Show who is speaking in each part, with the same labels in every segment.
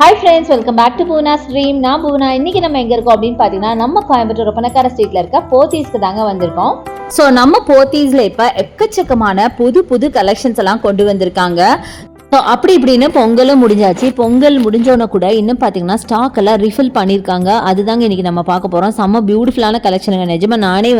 Speaker 1: Hi friends, welcome back to Poona stream. நான் பூனா. இன்னைக்கு நம்ம எங்கே இருக்கோம் அப்படின்னு பார்த்தீங்கன்னா, நம்ம கோயம்புத்தூர் ஒப்பனக்கார ஸ்ட்ரீட்ல இருக்க போத்தீஸ்க்கு தாங்க வந்திருக்கோம். ஸோ நம்ம போத்தீஸ்ல இப்போ எக்கச்சக்கமான புது புது கலெக்ஷன்ஸ் எல்லாம் கொண்டு வந்திருக்காங்க. ஸோ அப்படி இப்படின்னு பொங்கலும் முடிஞ்சாச்சு. பொங்கல் முடிஞ்சோன்னா கூட இன்னும் பார்த்தீங்கன்னா ஸ்டாக் எல்லாம் ரீஃபில் பண்ணியிருக்காங்க. அதுதாங்க இன்றைக்கி நம்ம பார்க்க போகிறோம். செம்ம பியூட்டிஃபுல்லான கலெக்ஷனுங்க. நிஜமாக நானே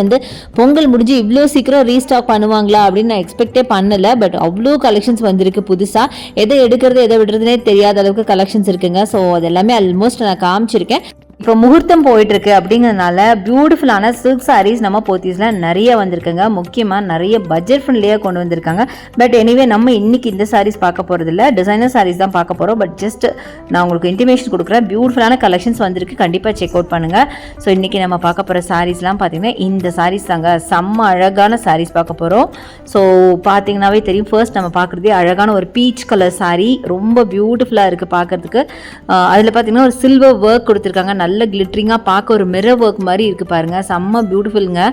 Speaker 1: பொங்கல் முடிஞ்சு இவ்வளோ சீக்கிரம் ரீஸ்டாக் பண்ணுவாங்களா அப்படின்னு நான் எக்ஸ்பெக்டே பண்ணலை. பட் அவ்வளோ கலெக்ஷன்ஸ் வந்திருக்கு புதுசாக. எதை எடுக்கிறது எதை விடுறதுனே தெரியாத அளவுக்கு கலெக்ஷன்ஸ் இருக்குங்க. ஸோ அது எல்லாமே ஆல்மோஸ்ட் நான் காமிச்சிருக்கேன். இப்போ முகூர்த்தம் போயிட்டுருக்கு அப்படிங்கிறதுனால பியூட்டிஃபுல்லான சில்க் சாரீஸ் நம்ம போத்தீஸில் நிறைய வந்திருக்குங்க. முக்கியமாக நிறைய பட்ஜெட் ஃப்ரெண்ட்லியாக கொண்டு வந்திருக்காங்க. பட் எனிவே நம்ம இன்றைக்கி இந்த சாரீஸ் பார்க்க போகிறது இல்லை, டிசைனர் சாரீஸ் தான் பார்க்க போகிறோம். பட் ஜஸ்ட் நான் உங்களுக்கு இன்டிமேஷன் கொடுக்குறேன். பியூட்டிஃபுல்லான கலெக்ஷன்ஸ் வந்திருக்கு, கண்டிப்பாக செக் அவுட் பண்ணுங்கள். ஸோ இன்றைக்கி நம்ம பார்க்க போகிற சாரீஸ்லாம் பார்த்திங்கன்னா இந்த சாரீஸ் தாங்க. செம்ம அழகான சாரீஸ் பார்க்க போகிறோம். ஸோ பார்த்தீங்கன்னாவே தெரியும். ஃபர்ஸ்ட் நம்ம பார்க்குறதே அழகான ஒரு பீச் கலர் சாரீ. ரொம்ப பியூட்டிஃபுல்லாக இருக்குது பார்க்குறதுக்கு. அதில் பார்த்திங்கன்னா ஒரு சில்வர் ஒர்க் கொடுத்துருக்காங்க. நல்ல கிளிட்டரிங்காக பார்க்க ஒரு மிரர் ஒர்க் மாதிரி இருக்குது பாருங்கள். செம்ம பியூட்டிஃபுல்லுங்க.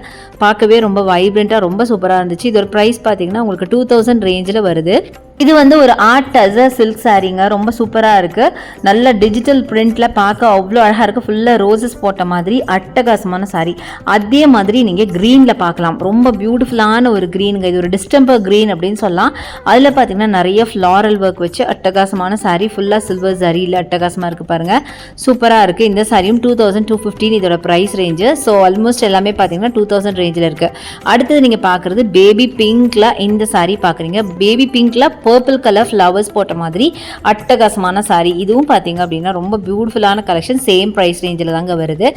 Speaker 1: பார்க்கவே ரொம்ப வைப்ரண்ட்டாக ரொம்ப சூப்பராக இருந்துச்சு. இதோட ப்ரைஸ் பார்த்தீங்கன்னா உங்களுக்கு 2000 ரேஞ்சில் வருது. இது ஒரு ஆர்ட் டசர் சில்க் சாரீங்க. ரொம்ப சூப்பராக இருக்குது. நல்ல டிஜிட்டல் பிரிண்டில் பார்க்க அவ்வளோ அழகாக இருக்குது. ஃபுல்லாக ரோசஸ் போட்ட மாதிரி அட்டகாசமான சாரீ. அதே மாதிரி நீங்கள் க்ரீனில் பார்க்கலாம். ரொம்ப பியூட்டிஃபுல்லான ஒரு க்ரீனுங்க. இது ஒரு டிஸ்டம்பர் க்ரீன் அப்படின்னு சொல்லலாம். அதில் பார்த்தீங்கன்னா நிறைய ஃப்ளாரல் ஒர்க் வச்சு அட்டகாசமான சாரீ. ஃபுல்லாக சில்வர் சரியில் அட்டகாசமாக இருக்குது பாருங்கள். சூப்பராக இருக்குது. இந்த சாரியும் 2215 இதோட ப்ரைஸ் ரேஞ்சு. ஸோ ஆல்மோஸ்ட் எல்லாமே பார்த்தீங்கன்னா 2000 ரேஞ்சில் இருக்குது. அடுத்தது நீங்கள் பார்க்குறது பேபி பிங்க்கில் இந்த சாரீ பார்க்குறீங்க. பேபி பிங்க்கில் பர்பிள் கலர் ஃப்ளவர்ஸ் போட்ட மாதிரி அட்டகாசமான சாரீ. இதுவும் பார்த்தீங்க அப்படின்னா ரொம்ப பியூட்டிஃபுல்லான கலெக்ஷன். சேம் ப்ரைஸ் ரேஞ்சில் தாங்க வருது.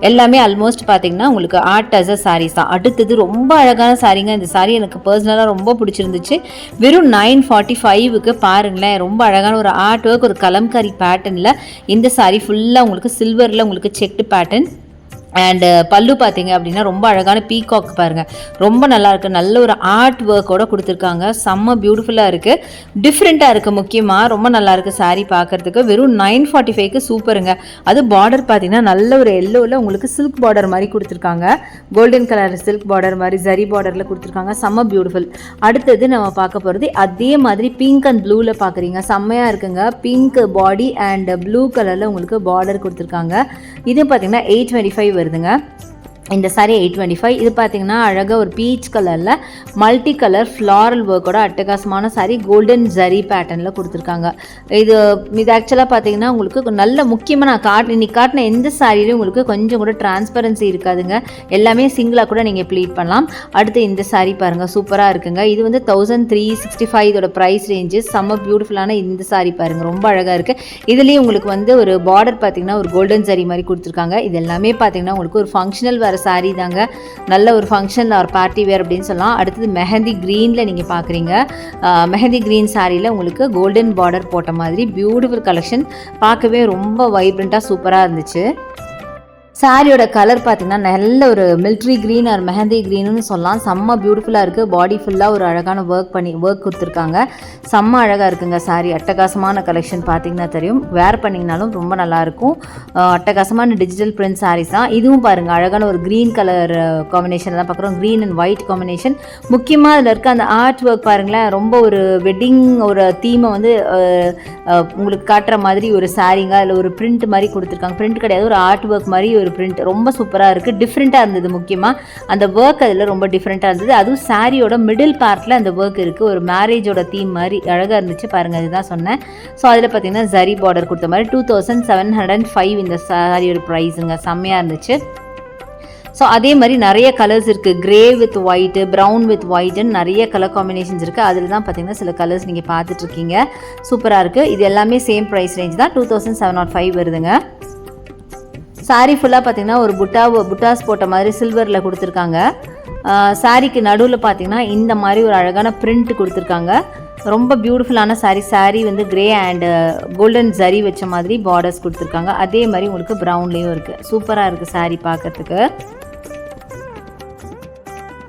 Speaker 1: எல்லாமே ஆல்மோஸ்ட் பார்த்தீங்கன்னா உங்களுக்கு ஆர்ட் டசர் சாரீஸ் தான். அடுத்தது ரொம்ப அழகான சாரீங்க. இந்த சாரீ எனக்கு பர்சனலாக ரொம்ப பிடிச்சிருந்துச்சு. வெறும் 945க்கு பாருங்களேன். ரொம்ப அழகான ஒரு ஆர்ட் ஒர்க், ஒரு கலம்காரி பேட்டர்னில் இந்த சாரீ ஃபுல்லாக உங்களுக்கு சில்வரில் உங்களுக்கு செக்டு பேட்டர்ன். அண்டு பல்லு பார்த்தீங்க அப்படின்னா ரொம்ப அழகான பீகாக் பாருங்கள். ரொம்ப நல்லாயிருக்கு. நல்ல ஒரு ஆர்ட் ஒர்க்கோட கொடுத்துருக்காங்க. செம்ம பியூட்டிஃபுல்லாக இருக்குது. டிஃப்ரெண்ட்டாக இருக்குது. முக்கியமாக ரொம்ப நல்லாயிருக்கு சாரீ பார்க்குறதுக்கு. வெறும் 945க்கு சூப்பருங்க. அது பார்டர் பார்த்தீங்கன்னா நல்ல ஒரு எல்லோவில் உங்களுக்கு சில்க் பார்டர் மாதிரி கொடுத்துருக்காங்க. கோல்டன் கலர் சில்க் பார்டர் மாதிரி ஜரி பார்டரில் கொடுத்துருக்காங்க. செம்ம பியூட்டிஃபுல். அடுத்தது நம்ம பார்க்க போகிறது அதே மாதிரி பிங்க் அண்ட் ப்ளூவில் பார்க்குறீங்க. செம்மையாக இருக்குங்க. பிங்க் பாடி அண்ட் ப்ளூ கலரில் உங்களுக்கு பார்டர் கொடுத்துருக்காங்க. இது பார்த்தீங்கன்னா 825 வருதுங்க. இந்த சாரீ 825. இது பார்த்தீங்கன்னா அழகாக ஒரு பீச் கலரில் மல்டி கலர் ஃப்ளாரல் ஒர்க்கோட அட்டகாசமான சாரீ. கோல்டன் ஜரி பேட்டர்னில் கொடுத்துருக்காங்க. இது ஆக்சுவலாக பார்த்தீங்கன்னா உங்களுக்கு நல்ல முக்கியமாக நான் இன்னைக்கு காட்டின எந்த சாரிலையும் உங்களுக்கு கொஞ்சம் கூட டிரான்ஸ்பரன்சி இருக்காதுங்க. எல்லாமே சிங்கிளாக கூட நீங்கள் ப்ளீட் பண்ணலாம். அடுத்து இந்த சாரீ பாருங்கள். சூப்பராக இருக்குங்க. இது 1365 இதோட ப்ரைஸ் ரேஞ்சு. செம்ம பியூட்டிஃபுல்லான இந்த சாரீ பாருங்கள். ரொம்ப அழகாக இருக்குது. இதுலேயும் உங்களுக்கு ஒரு பார்டர் பார்த்தீங்கன்னா ஒரு கோல்டன் ஜரி மாதிரி கொடுத்துருக்காங்க. இது எல்லாமே பார்த்தீங்கன்னா உங்களுக்கு ஒரு ஃபங்க்ஷனல் சாரீ தாங்க. நல்ல ஒரு ஃபங்க்ஷன் ஒரு பார்ட்டி வேர் அப்படின்னு சொல்லலாம். அடுத்தது மெஹந்தி க்ரீனில் நீங்கள் பார்க்குறீங்க. மெஹந்தி க்ரீன் சாரியில் உங்களுக்கு கோல்டன் பார்டர் போட்ட மாதிரி பியூட்டிஃபுல் கலெக்ஷன். பார்க்கவே ரொம்ப வைப்ரண்ட்டாக சூப்பராக இருந்துச்சு. சாரியோட கலர் பார்த்தீங்கன்னா நல்ல ஒரு மிலிட்ரி க்ரீன் ஆர் மெஹந்தி க்ரீன்னு சொல்லலாம். செம்ம பியூட்டிஃபுல்லாக இருக்குது. பாடி ஃபுல்லாக ஒரு அழகான ஒர்க் கொடுத்துருக்காங்க. செம்ம அழகாக இருக்குங்க சாரி. அட்டகாசமான கலெக்ஷன் பார்த்தீங்கன்னா தெரியும். வேர் பண்ணிங்கனாலும் ரொம்ப நல்லாயிருக்கும். அட்டகாசமான டிஜிட்டல் பிரிண்ட் சாரீஸ் தான். இதுவும் பாருங்கள் அழகான ஒரு க்ரீன் கலர் காம்பினேஷன் தான் பார்க்குறோம். Green and white combination. முக்கியமாக அதில் இருக்க அந்த ஆர்ட் ஒர்க் பாருங்களேன். ரொம்ப ஒரு வெட்டிங் ஒரு தீமை உங்களுக்கு காட்டுற மாதிரி ஒரு சாரீங்க. அதில் ஒரு பிரிண்ட் மாதிரி கொடுத்துருக்காங்க. பிரிண்ட் கிடையாது, ஒரு ஆர்ட் ஒர்க் மாதிரி ஒரு பிரிண்ட். ரொம்ப சூப்பராக இருக்குது. டிஃப்ரெண்ட்டாக இருந்தது. முக்கியமாக அந்த ஒர்க் அதில் ரொம்ப டிஃப்ரெண்ட்டாக இருந்தது. அதுவும் சாரியோட மிடில் பார்ட்டில் அந்த ஒர்க் இருக்குது. ஒரு மேரேஜோட தீம் மாதிரி அழகாக இருந்துச்சு பாருங்கள். இதுதான் சொன்னேன். ஸோ அதில் பார்த்தீங்கன்னா ஜரி பார்டர் கொடுத்த மாதிரி 2705 இந்த சாரியோட ப்ரைஸுங்க. செம்மையாக இருந்துச்சு. ஸோ அதே மாதிரி நிறைய கலர்ஸ் இருக்குது. Grey with white, brown with ஒயிட்டுன்னு நிறைய கலர் காம்பினேஷன்ஸ் இருக்குது. அதில் தான் பார்த்தீங்கன்னா சில கலர்ஸ் நீங்கள் பார்த்துட்ருக்கீங்க. சூப்பராக இருக்குது. இது எல்லாமே சேம் ப்ரைஸ் ரேஞ்ச் தான். 2705 வருதுங்க. சாரீ ஃபுல்லாக பார்த்தீங்கன்னா ஒரு புட்டாஸ் போட்ட மாதிரி சில்வரில் கொடுத்துருக்காங்க. சாரீக்கு நடுவில் பார்த்தீங்கன்னா இந்த மாதிரி ஒரு அழகான பிரிண்ட் கொடுத்துருக்காங்க. ரொம்ப பியூட்டிஃபுல்லான sari. Grey and golden zari வச்ச மாதிரி பார்டர்ஸ் கொடுத்துருக்காங்க. அதே மாதிரி உங்களுக்கு ப்ரௌன்லேயும் இருக்குது. சூப்பராக இருக்குது சாரீ பார்க்கறதுக்கு.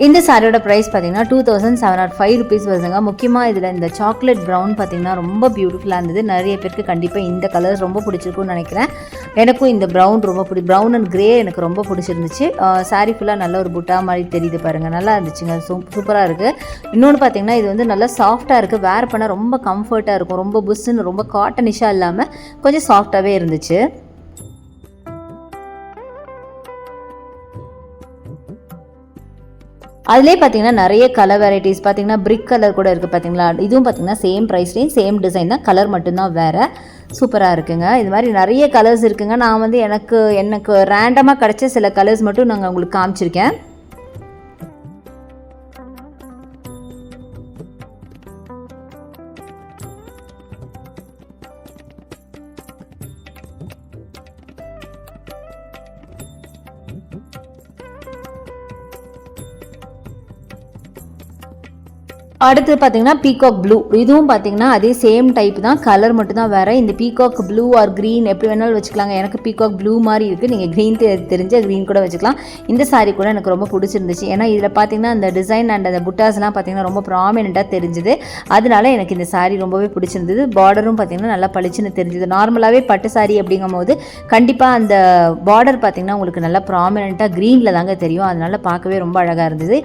Speaker 1: இந்த சாரியோட ப்ரைஸ் பார்த்தீங்கன்னா 2705 ருபீஸ் வருதுங்க. முக்கியமாக இதில் இந்த சாக்லேட் ப்ரௌன் பார்த்தீங்கன்னா ரொம்ப பியூட்டிஃபுல்லாக இருந்தது. நிறைய பேருக்கு கண்டிப்பாக இந்த கலர்ஸ் ரொம்ப பிடிச்சிருக்குன்னு நினைக்கிறேன். எனக்கும் இந்த ப்ரௌன் ரொம்ப ப்ரௌன் அண்ட் க்ரே எனக்கு ரொம்ப பிடிச்சிருந்துச்சு. சாரி ஃபுல்லாக நல்ல ஒரு புட்டா மாதிரி தெரியுது பாருங்கள், நல்லா இருந்துச்சுங்க, சூப்பராக இருக்குது. இன்னொன்று பார்த்தீங்கன்னா இது வந்து நல்லா சாஃப்டாக இருக்குது, வேர் பண்ண ரொம்ப கம்ஃபர்ட்டாக இருக்கும், ரொம்ப புஷ்ஷுன்னு ரொம்ப காட்டனிஷாக இல்லாமல் கொஞ்சம் சாஃப்டாகவே இருந்துச்சு. அதிலே பார்த்தீங்கன்னா நிறைய கலர் வெரைட்டிஸ் பார்த்தீங்கன்னா பிரிக் கலர் கூட இருக்குது பார்த்தீங்களா. இதுவும் பார்த்தீங்கன்னா same price range, same design தான், கலர் மட்டும்தான் வேறு. சூப்பராக இருக்குங்க. இது மாதிரி நிறைய கலர்ஸ் இருக்குங்க. நான் வந்து எனக்கு ரேண்டமாக கிடச்ச சில கலர்ஸ் மட்டும் நாங்கள் உங்களுக்கு காமிச்சிருக்கேன். அடுத்து பார்த்தீங்கன்னா பீகாக் ப்ளூ. இதுவும் பார்த்தீங்கன்னா அதே சேம் டைப் தான், கலர் மட்டும் தான் வேறு. இந்த பீகாக் ப்ளூ ஆர் க்ரீன் எப்படி வேணாலும் வச்சுக்கலாங்க. எனக்கு பீகாக் ப்ளூ மாதிரி இருக்குது, நீங்கள் க்ரீன் தெரிஞ்ச க்ரீன் கூட வச்சுக்கலாம். இந்த சாரீ கூட எனக்கு ரொம்ப பிடிச்சிருந்துச்சு. ஏன்னா இதில் பார்த்தீங்கன்னா அந்த டிசைன் அண்ட் அந்த புட்டாஸ்லாம் பார்த்தீங்கன்னா ரொம்ப ப்ராமினெண்ட்டாக தெரிஞ்சுது. அதனால எனக்கு இந்த சாரீ ரொம்பவே பிடிச்சிருந்தது. பார்டரும் பார்த்தீங்கன்னா நல்லா பளிச்சுன்னு தெரிஞ்சுது. நார்மலாகவே பட்டு சாரீ அப்படிங்கும் போது கண்டிப்பாக அந்த பார்டர் பார்த்தீங்கன்னா உங்களுக்கு நல்லா ப்ராமினெண்ட்டாக க்ரீனில் தாங்க தெரியும். அதனால பார்க்கவே ரொம்ப அழகாக இருந்தது.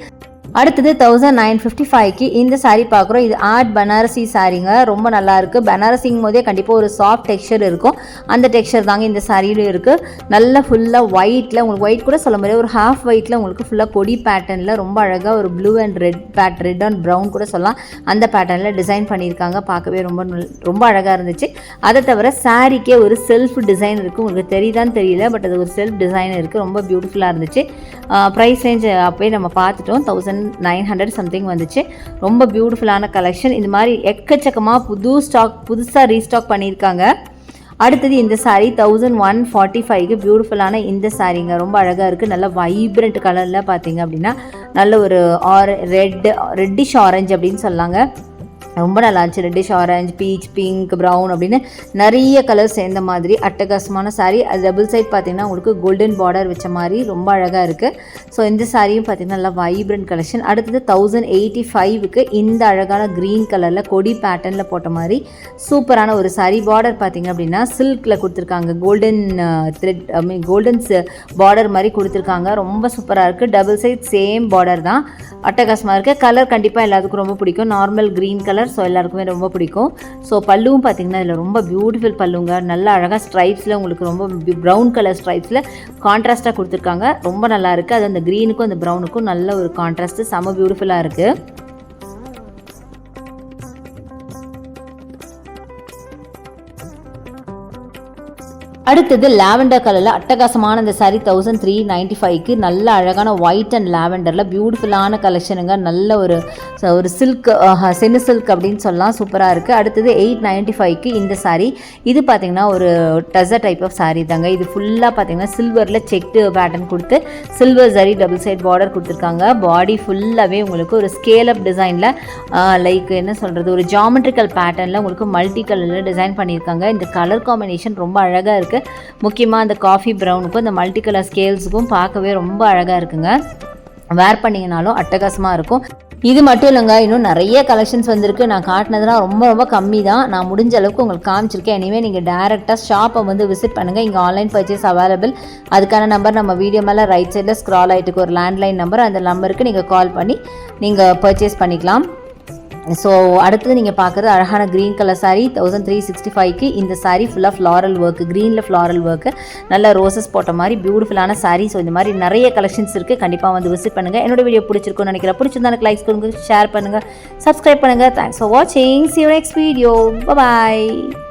Speaker 1: அடுத்தது 1955க்கு இந்த சாரீ பார்க்குறோம். இது ஆர்ட் பனாரசி சாரீங்க, ரொம்ப நல்லா இருக்குது. பனாரசிங்கும் போதே கண்டிப்பாக ஒரு சாஃப்ட் டெக்ஸ்சர் இருக்கும், அந்த டெக்ஸ்சர் தாங்க இந்த சாரியிலும் இருக்குது. நல்லா ஃபுல்லாக ஒயிட்டில், உங்களுக்கு ஒயிட் கூட சொல்ல முடியாது, ஒரு ஹாஃப் ஒயிட்டில் உங்களுக்கு ஃபுல்லாக கொடி பேட்டர்னில் ரொம்ப அழகாக ஒரு blue and red and brown கூட சொல்லலாம், அந்த பேட்டர்னில் டிசைன் பண்ணியிருக்காங்க. பார்க்கவே ரொம்ப அழகாக இருந்துச்சு. அதை தவிர சாரீக்கே ஒரு செல்ஃப் டிசைன் இருக்குது, உங்களுக்கு தெரியுதான்னு தெரியல, பட் அது ஒரு செல்ஃப் டிசைன் இருக்குது, ரொம்ப பியூட்டிஃபுல்லாக இருந்துச்சு. ப்ரைஸ் ரேஞ்ச் அப்போயே நம்ம பார்த்துட்டோம், 1900 சம்திங் வந்துச்சு. ரொம்ப பியூட்டிஃபுல்லான கலெக்ஷன். இந்த மாதிரி எக்கச்சக்கமாக புதுசாக ரீஸ்டாக் பண்ணியிருக்காங்க. அடுத்தது இந்த சாரீ 1145க்கு பியூட்டிஃபுல்லான இந்த சாரீங்க, ரொம்ப அழகாக இருக்குது. நல்ல வைப்ரண்ட் கலரில் பார்த்தீங்க அப்படின்னா நல்ல ஒரு ரெட்டிஷ் ஆரஞ்சு அப்படின்னு சொல்லாங்க. ரொம்ப நல்லா இருந்துச்சு. Reddish orange, beach, pink, brown அப்படின்னு நிறைய கலர் சேர்ந்த மாதிரி அட்டகாசமான சாரீ. அது டபுள் சைட் பார்த்தீங்கன்னா உங்களுக்கு கோல்டன் பார்டர் வச்ச மாதிரி ரொம்ப அழகாக இருக்குது. ஸோ இந்த சாரியும் பார்த்தீங்கன்னா நல்லா வைப்ரண்ட் கலெக்ஷன். அடுத்தது 1085க்கு இந்த அழகான க்ரீன் கலரில் கொடி பேட்டர்னில் போட்ட மாதிரி சூப்பரான ஒரு சாரீ. பார்டர் பார்த்தீங்க அப்படின்னா சில்கில் கொடுத்துருக்காங்க, கோல்டன் த்ரெட் கோல்டன் பார்டர் மாதிரி கொடுத்துருக்காங்க. ரொம்ப சூப்பராக இருக்குது. டபுள் சைட் சேம் பார்டர் தான், அட்டகாசமாக இருக்குது. கலர் கண்டிப்பாக எல்லாத்துக்கும் ரொம்ப பிடிக்கும், நார்மல் க்ரீன் கலர். ஸோ எல்லாருக்குமே ரொம்ப பிடிக்கும். ஸோ பல்லுவும் பார்த்தீங்கன்னா இதில் ரொம்ப பியூட்டிஃபுல் பல்லுங்க, நல்ல அழகாக ஸ்ட்ரைப்ஸில் உங்களுக்கு ரொம்ப ப்ரௌன் கலர் ஸ்ட்ரைப்ஸில் கான்ட்ராஸ்ட்டாக கொடுத்துருக்காங்க. ரொம்ப நல்லா இருக்குது. அது அந்த க்ரீனுக்கும் அந்த ப்ரௌனுக்கும் நல்ல ஒரு கான்ட்ராஸ்ட்டு, செம பியூட்டிஃபுல்லாக இருக்குது. அடுத்தது லாவெண்டர் கலரில் அட்டகாசமான இந்த சாரீ 1395க்கு நல்ல அழகான ஒயிட் அண்ட் லாவெண்டரில் பியூட்டிஃபுல்லான கலெக்ஷனுங்க. நல்ல ஒரு சில்க், செமி சில்க் அப்படின்னு சொல்லலாம், சூப்பராக இருக்குது. அடுத்தது 895க்கு இந்த சாரீ. இது பார்த்திங்கன்னா ஒரு டசர் டைப் ஆஃப் சாரீ தாங்க. இது ஃபுல்லாக பார்த்திங்கன்னா சில்வரில் செக்டு பேட்டர்ன் கொடுத்து சில்வர் சரி டபுள் சைட் பார்டர் கொடுத்துருக்காங்க. பாடி ஃபுல்லாகவே உங்களுக்கு ஒரு ஸ்கேல் அப் டிசைனில், லைக் என்ன சொல்கிறது, ஒரு ஜாமெட்ரிக்கல் பேட்டர்னில் உங்களுக்கு மல்டி கலரில் டிசைன் பண்ணியிருக்காங்க. இந்த கலர் காம்பினேஷன் ரொம்ப அழகாக இருக்குது. முக்கியமாக அந்த காஃபி ப்ரௌனுக்கும் இந்த மல்டி கலர் ஸ்கேல்ஸுக்கும் பார்க்கவே ரொம்ப அழகாக இருக்குங்க. வேர் பண்ணிங்கனாலும் அட்டகாசமாக இருக்கும். இது மட்டும் இல்லைங்க, இன்னும் நிறைய கலெக்ஷன்ஸ் வந்திருக்கு. நான் காட்டினதுலாம் ரொம்ப கம்மி தான். நான் முடிஞ்ச அளவுக்கு உங்களுக்கு காமிச்சிருக்கேன். இனிமேல் நீங்கள் டேரெக்டாக ஷாப்பை வந்து விசிட் பண்ணுங்கள். இங்கே ஆன்லைன் பர்ச்சேஸ் அவைலபிள். அதுக்கான நம்பர் நம்ம வீடியோ மேலே ரைட் சைடில் ஸ்க்ரால் ஆகிட்டு ஒரு லேண்ட்லைன் நம்பர், அந்த நம்பருக்கு நீங்கள் கால் பண்ணி நீங்கள் பர்ச்சேஸ் பண்ணிக்கலாம். ஸோ அடுத்தது நீங்கள் பார்க்குறது அழகான க்ரீன் கலர் சாரீ 1365க்கு. இந்த சாரீ ஃபுல்லாக ஃப்ளாரல் ஒர்க்கு, க்ரீனில் ஃப்ளாரல் ஒர்க்கு, நல்ல ரோசஸ் போட்ட மாதிரி பியூட்டிஃபுல்லான சாரீ. ஸோ இந்த மாதிரி நிறைய கலெக்ஷன்ஸ் இருக்குது, கண்டிப்பாக வந்து விசிட் பண்ணுங்கள். என்னோட வீடியோ பிடிச்சிருக்குன்னு நினைக்கிறேன். பிடிச்சிருந்தா எனக்கு லைக்ஸ் கொடுங்க, ஷேர் பண்ணுங்கள், சப்ஸ்கிரைப் பண்ணுங்கள். தேங்க்ஸ் ஃபார் வாட்சிங். See you next video. Bye bye.